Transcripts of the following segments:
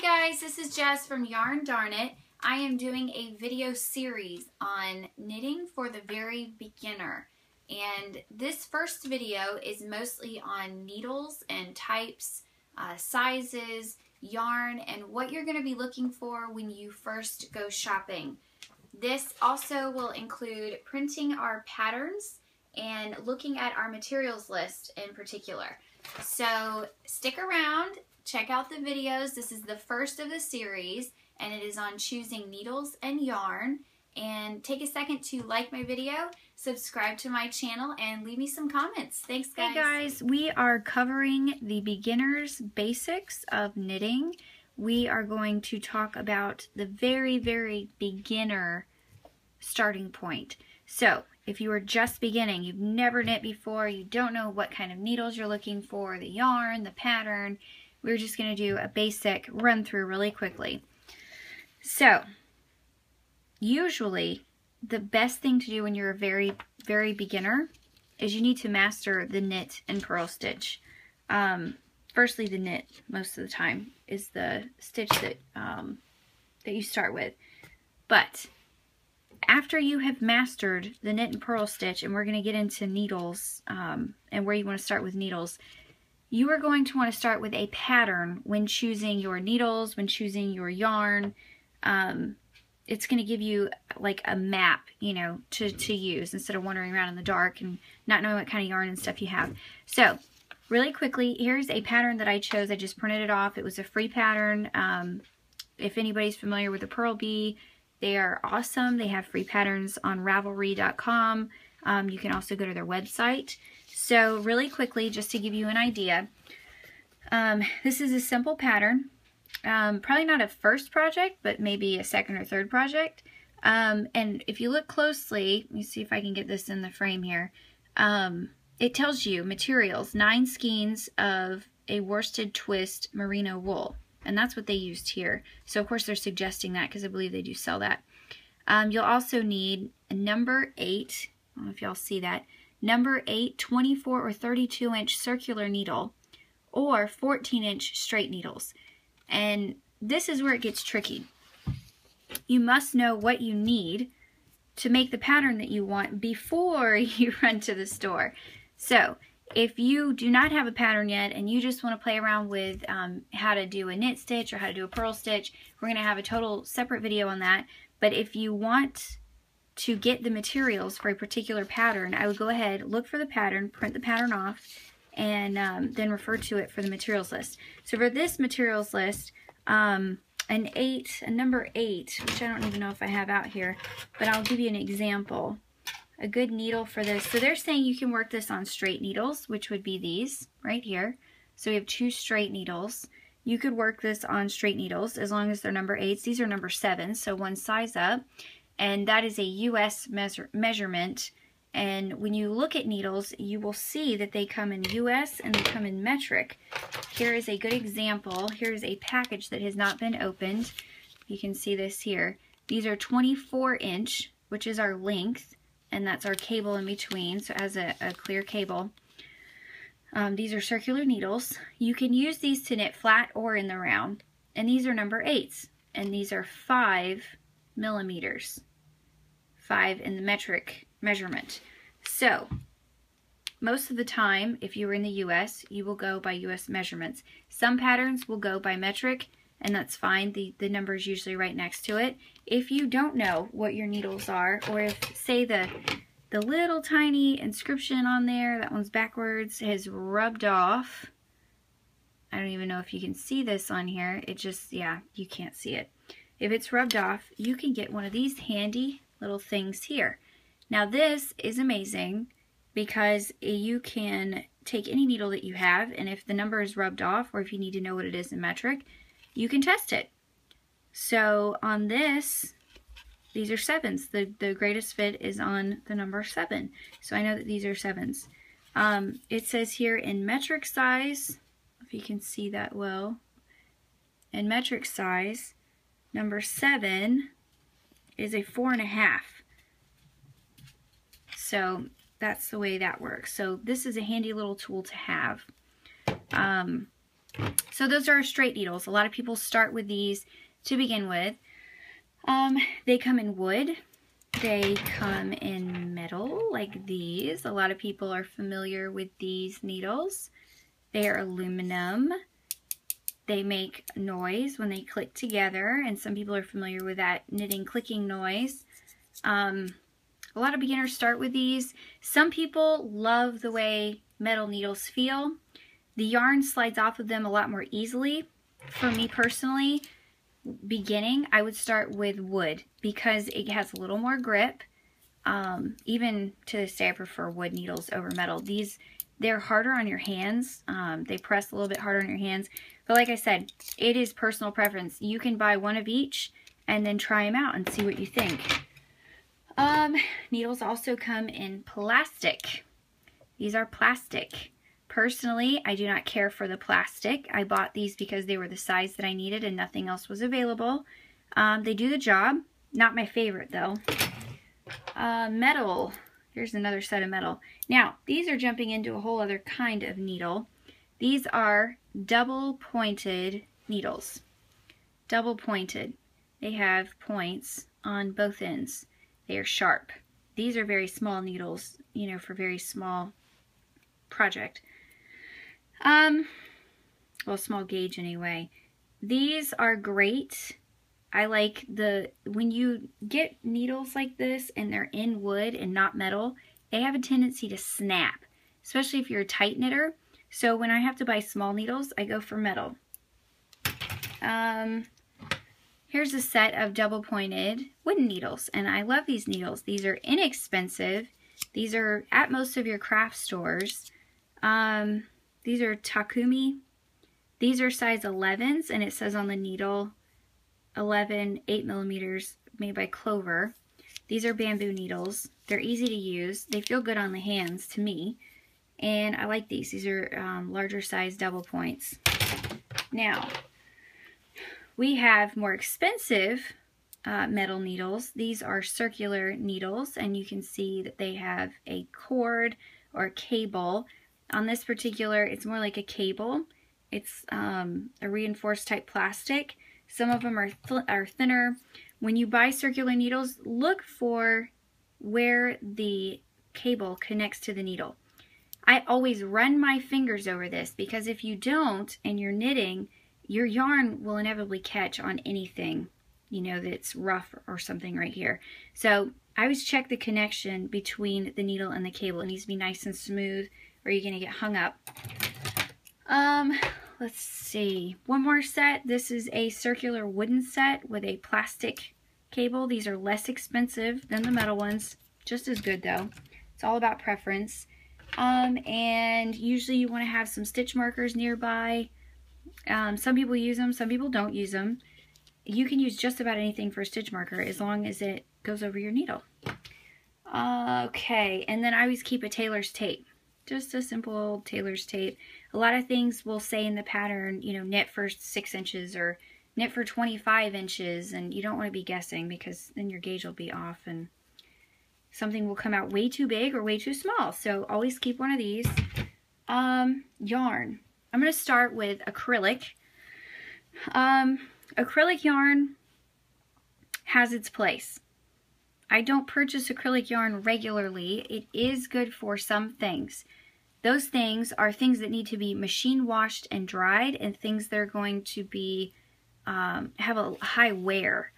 guys, this is Jess from Yarn Darn It. I am doing a video series on knitting for the very beginner. And this first video is mostly on needles and types, sizes, yarn, and what you're going to be looking for when you first go shopping. This also will include printing our patterns and looking at our materials list in particular. So stick around. Check out the videos. This is the first of the series, and it is on choosing needles and yarn. And take a second to like my video, subscribe to my channel, and leave me some comments. Thanks, guys. Hey guys, we are covering the beginner's basics of knitting. We are going to talk about the very, very beginner starting point. So if you are just beginning, you've never knit before, you don't know what kind of needles you're looking for, the yarn, the pattern, we're just going to do a basic run through really quickly. So, usually the best thing to do when you're a very, very beginner is you need to master the knit and purl stitch. Firstly, the knit most of the time is the stitch that, that you start with. But after you have mastered the knit and purl stitch, and we're going to get into needles and where you want to start with needles, you are going to want to start with a pattern when choosing your needles, when choosing your yarn. It's going to give you like a map, you know, to use instead of wandering around in the dark and not knowing what kind of yarn and stuff you have. So, really quickly, here's a pattern that I chose. I just printed it off. It was a free pattern. If anybody's familiar with the Purl Bee, they are awesome. They have free patterns on Ravelry.com. You can also go to their website. So really quickly, just to give you an idea, this is a simple pattern. Probably not a first project, but maybe a second or third project. And if you look closely, let me see if I can get this in the frame here. It tells you materials, 9 skeins of a worsted twist merino wool. And that's what they used here. So of course they're suggesting that because I believe they do sell that. You'll also need a number 8, I don't know if y'all see that, number 8 24 or 32 inch circular needle or 14 inch straight needles. And this is where it gets tricky. You must know what you need to make the pattern that you want before you run to the store. So if you do not have a pattern yet and you just want to play around with how to do a knit stitch or how to do a purl stitch, we're going to have a total separate video on that. But if you want to get the materials for a particular pattern, I would go ahead, look for the pattern, print the pattern off, and then refer to it for the materials list. So for this materials list, a number 8, which I don't even know if I have out here, but I'll give you an example. A good needle for this. So they're saying you can work this on straight needles, which would be these right here. So we have 2 straight needles. You could work this on straight needles as long as they're number 8s. These are number 7s, so one size up. And that is a US measurement. And when you look at needles, you will see that they come in US and they come in metric. Here is a good example. Here's a package that has not been opened. You can see this here. These are 24 inch, which is our length, and that's our cable in between, so it has a clear cable. These are circular needles. You can use these to knit flat or in the round. And these are number 8s, and these are 5 millimeters. 5 in the metric measurement. So, most of the time, if you were in the US, you will go by US measurements. Some patterns will go by metric, and that's fine. The number is usually right next to it. If you don't know what your needles are, or if, say, the little tiny inscription on there, that one's backwards, has rubbed off. I don't even know if you can see this on here. It just, yeah, you can't see it. If it's rubbed off, you can get one of these handy little things here. Now this is amazing because you can take any needle that you have, and if the number is rubbed off, or if you need to know what it is in metric, you can test it. So on this, these are 7s. The greatest fit is on the number 7. So I know that these are 7s. It says here in metric size, if you can see that well, in metric size, number 7 is a 4.5. So that's the way that works. So this is a handy little tool to have. So those are our straight needles. A lot of people start with these to begin with. They come in wood. They come in metal like these. A lot of people are familiar with these needles. They are aluminum. They make noise when they click together, and some people are familiar with that knitting clicking noise. A lot of beginners start with these. Some people love the way metal needles feel. The yarn slides off of them a lot more easily. For me personally, beginning, I would start with wood because it has a little more grip. Even to this day, I prefer wood needles over metal. They're harder on your hands. They press a little bit harder on your hands. But like I said, it is personal preference. You can buy one of each and then try them out and see what you think. Needles also come in plastic. These are plastic. Personally, I do not care for the plastic. I bought these because they were the size that I needed and nothing else was available. They do the job. Not my favorite though. Metal. Here's another set of metal. Now, these are jumping into a whole other kind of needle. These are double pointed needles. Double pointed. They have points on both ends. They are sharp. These are very small needles, you know, for very small project. Well, small gauge anyway. These are great. I like when you get needles like this and they're in wood and not metal, they have a tendency to snap, especially if you're a tight knitter. So when I have to buy small needles, I go for metal. Here's a set of double pointed wooden needles, and I love these needles. These are inexpensive. These are at most of your craft stores. These are Takumi. These are size 11s, and it says on the needle 11 8mm, made by Clover. These are bamboo needles. They're easy to use. They feel good on the hands to me, and I like these. These are larger size double points. Now, we have more expensive metal needles. These are circular needles, and you can see that they have a cord or a cable. On this particular, it's more like a cable. It's a reinforced type plastic. Some of them are thinner. When you buy circular needles, look for where the cable connects to the needle. I always run my fingers over this because if you don't and you're knitting, your yarn will inevitably catch on anything, you know, that's rough or something right here. So I always check the connection between the needle and the cable. It needs to be nice and smooth or you're going to get hung up. Let's see. One more set. This is a circular wooden set with a plastic cable. These are less expensive than the metal ones. Just as good though. It's all about preference. And usually you want to have some stitch markers nearby. Some people use them, some people don't use them. You can use just about anything for a stitch marker as long as it goes over your needle. Okay, and then I always keep a tailor's tape. Just a simple tailor's tape. A lot of things will say in the pattern, you know, knit for 6 inches or knit for 25 inches, and you don't want to be guessing because then your gauge will be off and something will come out way too big or way too small. So always keep one of these. Yarn. I'm going to start with acrylic. Acrylic yarn has its place. I don't purchase acrylic yarn regularly. It is good for some things. Those things are things that need to be machine washed and dried, and things that are going to be have a high wear.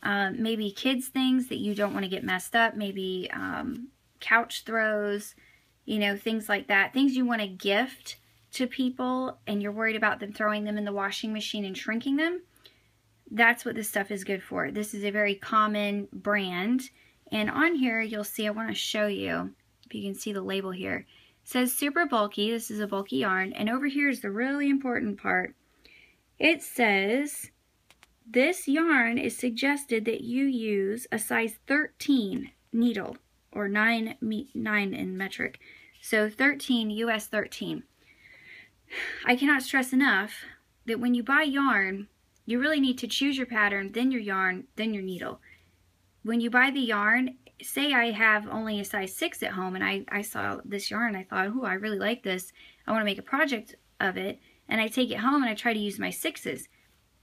Maybe kids things that you don't want to get messed up. Maybe couch throws, you know, things like that. Things you want to gift to people and you're worried about them throwing them in the washing machine and shrinking them. That's what this stuff is good for. This is a very common brand, and on here you'll see, I want to show you if you can see the label here. It says super bulky. This is a bulky yarn, and over here is the really important part. It says this yarn is suggested that you use a size 13 needle, or 9 in metric, so 13 US 13. I cannot stress enough that when you buy yarn, you really need to choose your pattern, then your yarn, then your needle. When you buy the yarn, say I have only a size 6 at home and I saw this yarn, I thought, oh, I really like this. I want to make a project of it. and I take it home and I try to use my 6s,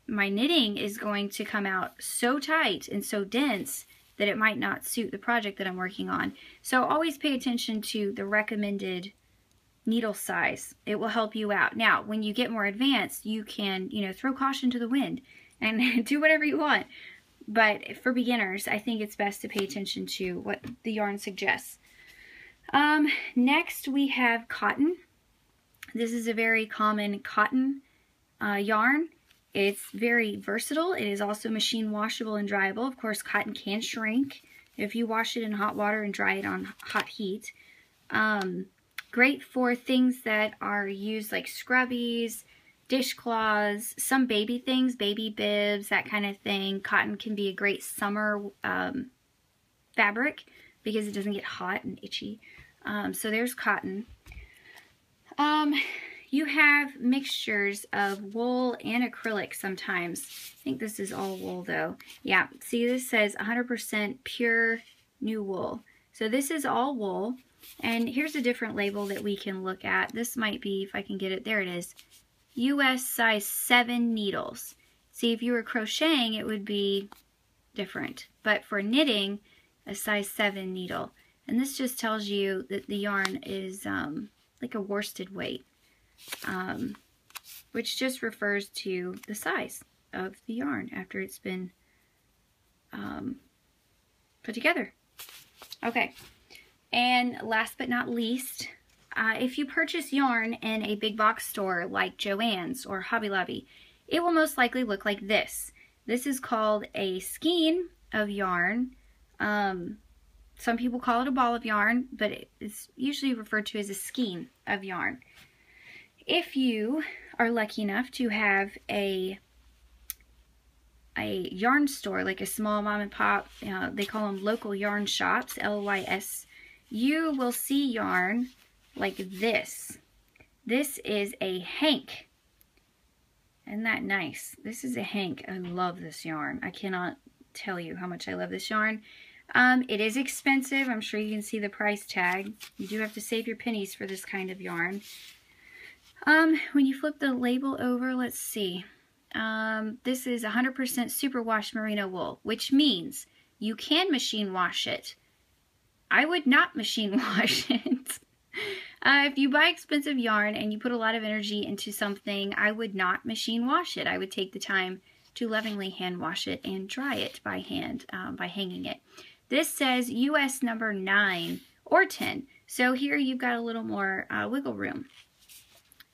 my knitting is going to come out so tight and so dense that it might not suit the project that I'm working on. So always pay attention to the recommended needle size. It will help you out. Now, when you get more advanced, you can, throw caution to the wind and do whatever you want. But for beginners, I think it's best to pay attention to what the yarn suggests. Next, we have cotton. This is a very common cotton yarn. It's very versatile. It is also machine washable and dryable. Of course, cotton can shrink if you wash it in hot water and dry it on hot heat. Great for things that are used like scrubbies, dishcloths, some baby things, baby bibs, that kind of thing. Cotton can be a great summer fabric because it doesn't get hot and itchy. So there's cotton. You have mixtures of wool and acrylic sometimes. I think this is all wool though. Yeah, see, this says 100% pure new wool. So this is all wool. And here's a different label that we can look at. This might be, if I can get it, there it is. US size 7 needles. See, if you were crocheting, it would be different. But for knitting, a size 7 needle. And this just tells you that the yarn is like a worsted weight, which just refers to the size of the yarn after it's been put together. Okay. And last but not least, if you purchase yarn in a big box store like Joann's or Hobby Lobby, it will most likely look like this. This is called a skein of yarn. Some people call it a ball of yarn, but it's usually referred to as a skein of yarn. If you are lucky enough to have a yarn store, like a small mom and pop, they call them local yarn shops, LYS, you will see yarn like this. This is a hank. Isn't that nice? This is a hank. I love this yarn. I cannot tell you how much I love this yarn. It is expensive. I'm sure you can see the price tag. You do have to save your pennies for this kind of yarn. When you flip the label over, let's see. This is 100% superwash merino wool, which means you can machine wash it. I would not machine wash it. If you buy expensive yarn and you put a lot of energy into something, I would not machine wash it. I would take the time to lovingly hand wash it and dry it by hand, by hanging it. This says US number 9 or 10. So here you've got a little more wiggle room.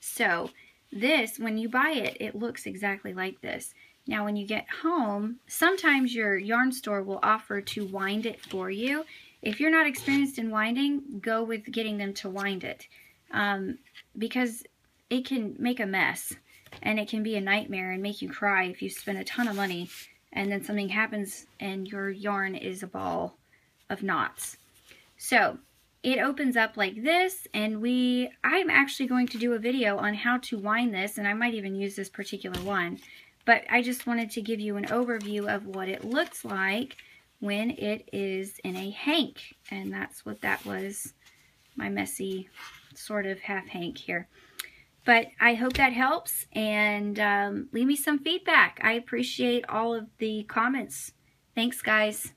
So this, when you buy it, it looks exactly like this. Now when you get home, sometimes your yarn store will offer to wind it for you. If you're not experienced in winding, go with getting them to wind it. Because it can make a mess and it can be a nightmare and make you cry if you spend a ton of money and then something happens and your yarn is a ball of knots. So it opens up like this, and I'm actually going to do a video on how to wind this, and I might even use this particular one. But I just wanted to give you an overview of what it looks like when it is in a hank. And that's what that was, my messy sort of half hank here. But I hope that helps, and leave me some feedback. I appreciate all of the comments. Thanks, guys.